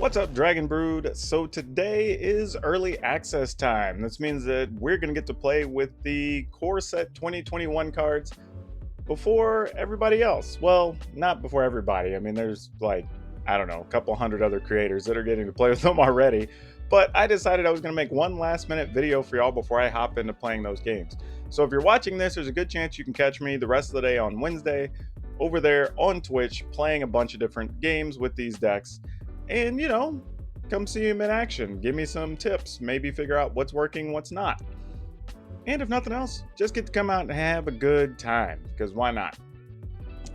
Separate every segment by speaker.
Speaker 1: What's up, Dragon Brood? So today is early access time. This means that we're going to get to play with the core set 2021 cards before everybody else. Well, not before everybody. I mean, there's like, I don't know, a couple hundred other creators that are getting to play with them already. But I decided I was going to make one last minute video for y'all before I hop into playing those games. So if you're watching this, there's a good chance you can catch me the rest of the day on Wednesday over there on Twitch playing a bunch of different games with these decks. And, you know, come see him in action. Give me some tips. Maybe figure out what's working, what's not. And if nothing else, just get to come out and have a good time, because why not?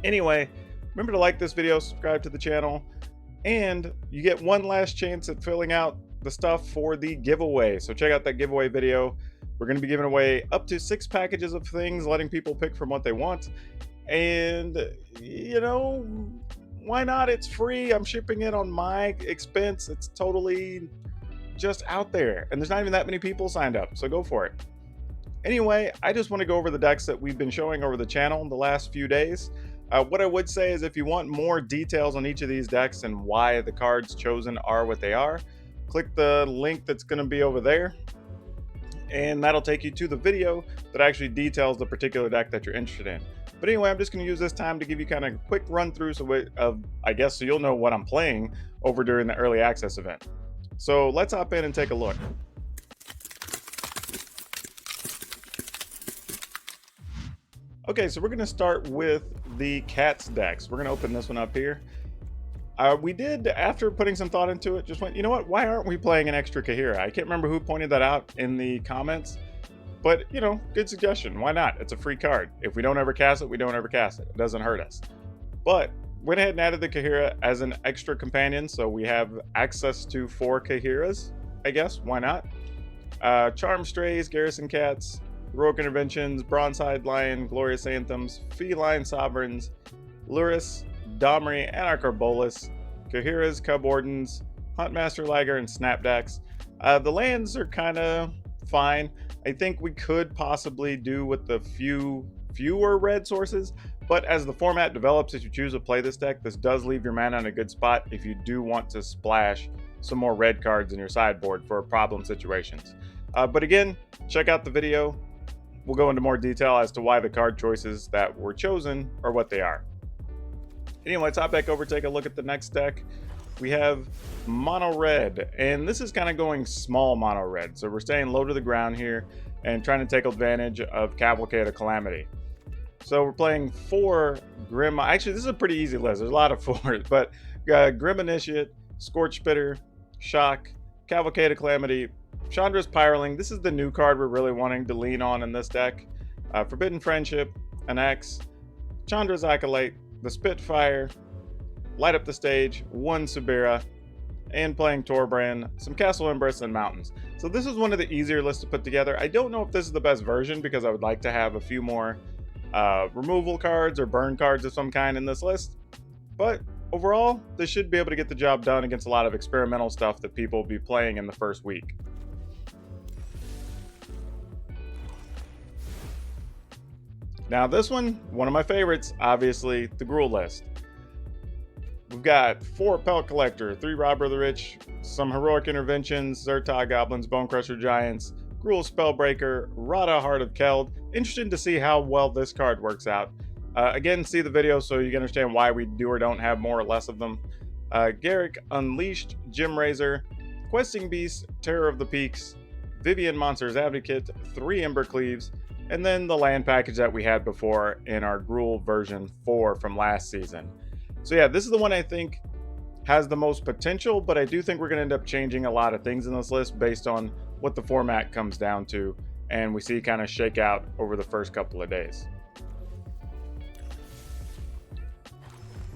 Speaker 1: Anyway, remember to like this video, subscribe to the channel, and you get one last chance at filling out the stuff for the giveaway. So check out that giveaway video. We're going to be giving away up to 6 packages of things, letting people pick from what they want. And, you know, why not? It's free. I'm shipping it on my expense. It's totally just out there. And there's not even that many people signed up, so go for it. Anyway, I just want to go over the decks that we've been showing over the channel the last few days. What I would say is if you want more details on each of these decks and why the cards chosen are what they are, click the link that's going to be over there. And that'll take you to the video that actually details the particular deck that you're interested in. But anyway, I'm just going to use this time to give you kind of a quick run through so you'll know what I'm playing over during the early access event. So let's hop in and take a look. Okay, so we're going to start with the Cats decks. We're going to open this one up here. We did, after putting some thought into it, just went, you know what, why aren't we playing an extra Kahira? I can't remember who pointed that out in the comments, but, you know, good suggestion. Why not? It's a free card. If we don't ever cast it, we don't ever cast it. It doesn't hurt us. But went ahead and added the Kahira as an extra companion, so we have access to 4 Kahiras, I guess. Why not? Charm Strays, Garrison Cats, Heroic Interventions, Bronze-Hide Lion, Glorious Anthems, Feline Sovereigns, Luris, Domri, Anarch Arbolus, Kahiras, Cub Wardens, Huntmaster Liger, and Snapdax. The lands are kind of fine. I think we could possibly do with the fewer red sources, but as the format develops, if you choose to play this deck, this does leave your mana in a good spot if you do want to splash some more red cards in your sideboard for problem situations. But again, check out the video. We'll go into more detail as to why the card choices that were chosen are what they are. Anyway, let's hop back over, take a look at the next deck. We have mono red, and this is kind of going small mono red. So we're staying low to the ground here and trying to take advantage of Cavalcade of Calamity. So we're playing 4 Grim. Actually, this is a pretty easy list. There's a lot of 4s, but Grim Initiate, Scorch Spitter, Shock, Cavalcade of Calamity, Chandra's Pyroling. This is the new card we're really wanting to lean on in this deck. Forbidden Friendship, an X, Chandra's Acolyte, the Spitfire, Light Up the Stage, 1 Subira, and playing Torbrand, some Castle Empress, and Mountains. So this is one of the easier lists to put together. I don't know if this is the best version because I would like to have a few more removal cards or burn cards of some kind in this list. But overall, this should be able to get the job done against a lot of experimental stuff that people will be playing in the first week. Now this one of my favorites, obviously, the Gruul list. We've got 4 Pelt Collector, 3 Robber of the Rich, some Heroic Interventions, Zertog Goblins, Bonecrusher Giants, Gruul Spellbreaker, Rada Heart of Keld. Interesting to see how well this card works out. Again, see the video so you can understand why we do or don't have more or less of them. Garrick Unleashed, Gem Razor, Questing Beast, Terror of the Peaks, Vivian Monsters Advocate, 3 Embercleaves, and then the land package that we had before in our Gruul version 4 from last season. So yeah, this is the one I think has the most potential, but I do think we're going to end up changing a lot of things in this list based on what the format comes down to, and we see kind of shake out over the first couple of days.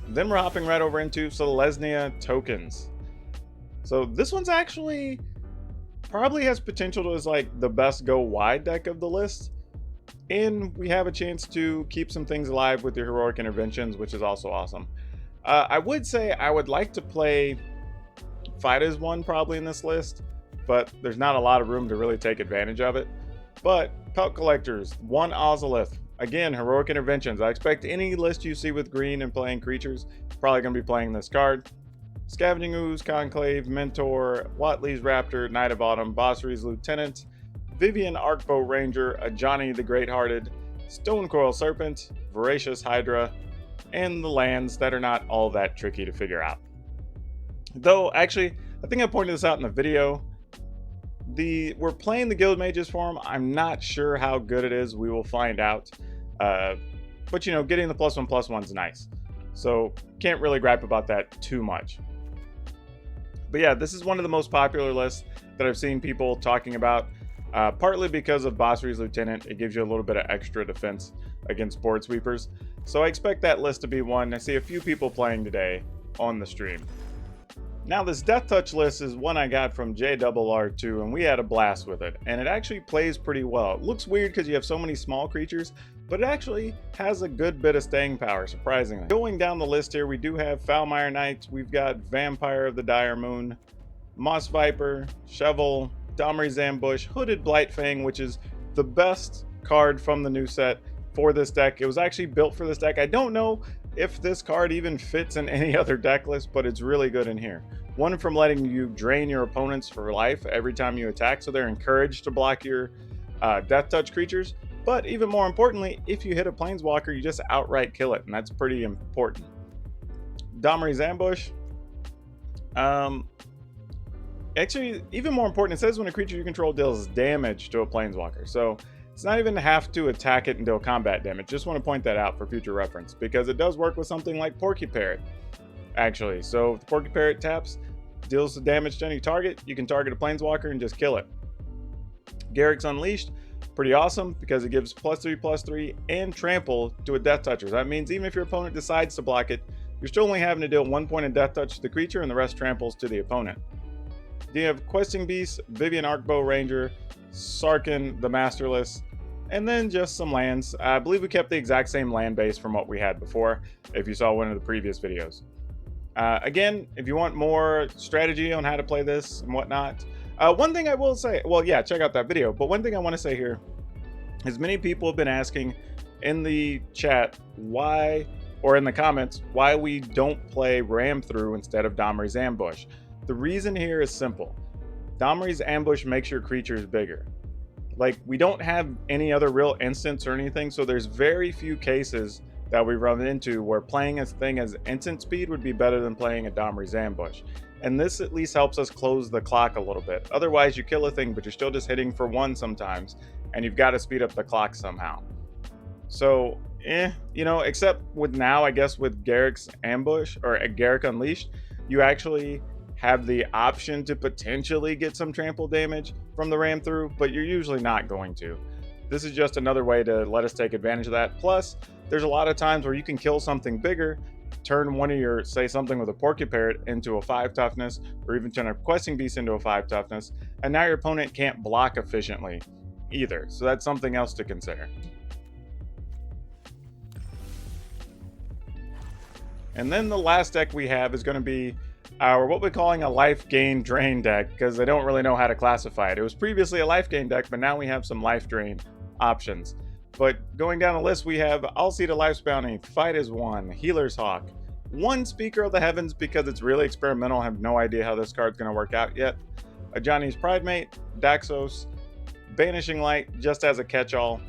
Speaker 1: Then we're hopping right over into Selesnya Tokens. So this one's actually probably has potential as like the best go wide deck of the list. And we have a chance to keep some things alive with your Heroic Interventions, which is also awesome. I would say I would like to play Fight as one probably in this list, but there's not a lot of room to really take advantage of it. But Pelt Collectors, 1 Ozolith, again, Heroic Interventions. I expect any list you see with green and playing creatures, probably going to be playing this card. Scavenging Ooze, Conclave, Mentor, Watley's Raptor, Knight of Autumn, Bossery's Lieutenant, Vivian Arcbow Ranger, Ajani the Great-Hearted, Stonecoil Serpent, Voracious Hydra, and the lands that are not all that tricky to figure out. Though, actually, I think I pointed this out in the video. We're playing the Guild Mages form. I'm not sure how good it is. We will find out. But, you know, getting the +1/+1's nice. So, can't really gripe about that too much. But yeah, this is one of the most popular lists that I've seen people talking about. Partly because of Bossery's Lieutenant. It gives you a little bit of extra defense against board sweepers. So I expect that list to be one. I see a few people playing today on the stream. Now this Death Touch list is one I got from JRR2 and we had a blast with it. And it actually plays pretty well. It looks weird because you have so many small creatures, but it actually has a good bit of staying power, surprisingly. Going down the list here, we do have Foulmire Knight, we've got Vampire of the Dire Moon, Moss Viper, Shovel, Domri's Ambush, Hooded Blightfang, which is the best card from the new set for this deck. It was actually built for this deck. I don't know if this card even fits in any other deck list, but it's really good in here. One from letting you drain your opponents for life every time you attack, so they're encouraged to block your Death Touch creatures. But even more importantly, if you hit a Planeswalker, you just outright kill it, and that's pretty important. Domri's Ambush. Actually, even more important, it says when a creature you control deals damage to a Planeswalker. So it's not even have to attack it and deal combat damage. Just want to point that out for future reference, because it does work with something like Porky Parrot, actually. So if the Porky Parrot taps, deals the damage to any target, you can target a Planeswalker and just kill it. Garruk's Unleashed, pretty awesome because it gives +3/+3 and trample to a Death Toucher. That means even if your opponent decides to block it, you're still only having to deal 1 point of Death Touch to the creature and the rest tramples to the opponent. Then you have Questing Beast, Vivian Arcbow Ranger, Sarkhan the Masterless, and then just some lands. I believe we kept the exact same land base from what we had before, if you saw one of the previous videos. Again, if you want more strategy on how to play this and whatnot, one thing I will say, well, yeah, check out that video, but one thing I want to say here is many people have been asking in the chat why, or in the comments, why we don't play Ram Through instead of Domri's Ambush. The reason here is simple. Domri's Ambush makes your creatures bigger. Like, we don't have any other real instance or anything, so there's very few cases that we run into where playing a thing as instant speed would be better than playing a Domri's Ambush. And this at least helps us close the clock a little bit. Otherwise, you kill a thing, but you're still just hitting for 1 sometimes, and you've got to speed up the clock somehow. So, you know, except with now, I guess with Garruk's Ambush, or Garruk Unleashed, you actually have the option to potentially get some trample damage from the Ram Through, but you're usually not going to. This is just another way to let us take advantage of that. Plus, there's a lot of times where you can kill something bigger, turn one of your, say something with a Porky Parrot into a 5 toughness, or even turn a Questing Beast into a 5 toughness, and now your opponent can't block efficiently either. So that's something else to consider. And then the last deck we have is going to be our what we're calling a life gain drain deck, because I don't really know how to classify it. It was previously a life gain deck, but now we have some life drain options. But going down the list, we have I'll See to Life's Bounty, Fight as One, Healer's Hawk, 1 Speaker of the Heavens because it's really experimental. I have no idea how this card's going to work out yet. Ajani's Pridemate, Daxos, Banishing Light just as a catch-all,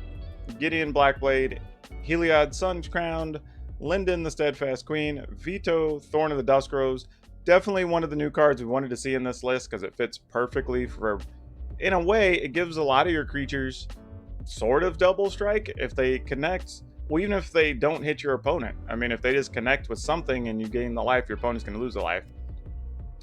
Speaker 1: Gideon Blackblade, Heliod Suncrowned, Linden the Steadfast Queen, Vito Thorn of the Dusk Rose. Definitely one of the new cards we wanted to see in this list because it fits perfectly for, in a way, it gives a lot of your creatures sort of double strike if they connect. Well, even if they don't hit your opponent. I mean, if they just connect with something and you gain the life, your opponent's going to lose the life.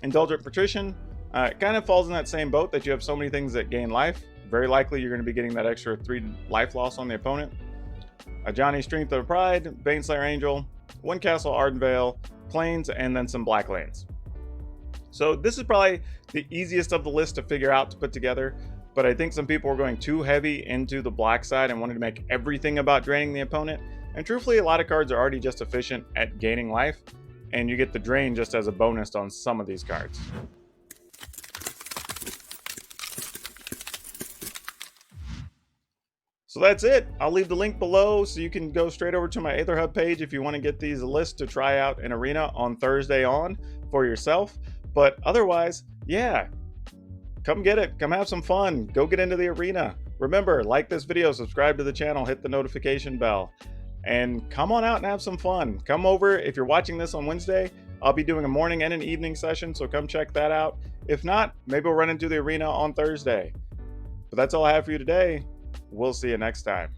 Speaker 1: Indulgent Patrician kind of falls in that same boat that you have so many things that gain life. Very likely you're going to be getting that extra 3 life loss on the opponent. Ajani Strength of Pride, Baneslayer Angel, 1 Castle Ardenvale, Plains, and then some black lands. So this is probably the easiest of the list to figure out to put together, but I think some people were going too heavy into the black side and wanted to make everything about draining the opponent. And truthfully, a lot of cards are already just efficient at gaining life, and you get the drain just as a bonus on some of these cards. So that's it. I'll leave the link below so you can go straight over to my Aetherhub page if you want to get these lists to try out in Arena on Thursday on for yourself. But otherwise, yeah, come get it. Come have some fun. Go get into the arena. Remember, like this video, subscribe to the channel, hit the notification bell, and come on out and have some fun. Come over. If you're watching this on Wednesday, I'll be doing a morning and an evening session, so come check that out. If not, maybe we'll run into the arena on Thursday. But that's all I have for you today. We'll see you next time.